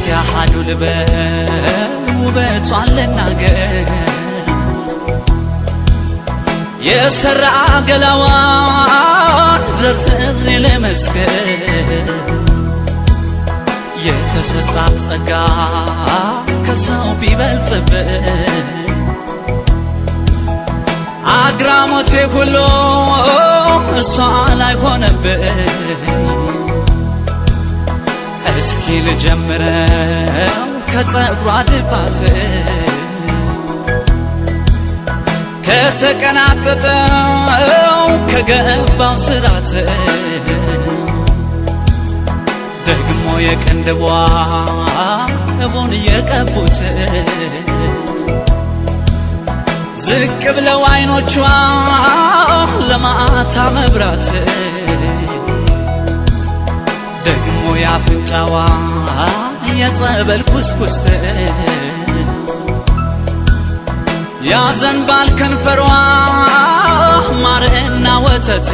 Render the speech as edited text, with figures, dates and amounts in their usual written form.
እስኪ አሃዱ ልበል ውበቷን ልናገር የሰራ ገላዋን ዘርዝሬ ለመስከር የተሰጣት ጸጋ ከሰው ቢበልጥብን አግራሞቴ ሁሉ እሷ ላይ ሆነብን እስኪ ልጀምረው ከጸጉሯ ድፋት ከተቀናጠጠው ከገባው ስራት ደግሞ የቅንድቧ እቡን የቀቡት ዝቅ ብለው አይኖቿ ለማታ መብራት ደግሞ ያፍንጫዋ የጸበል ኩስኩስት ያዘንባል ከንፈሯ ማርና ወተት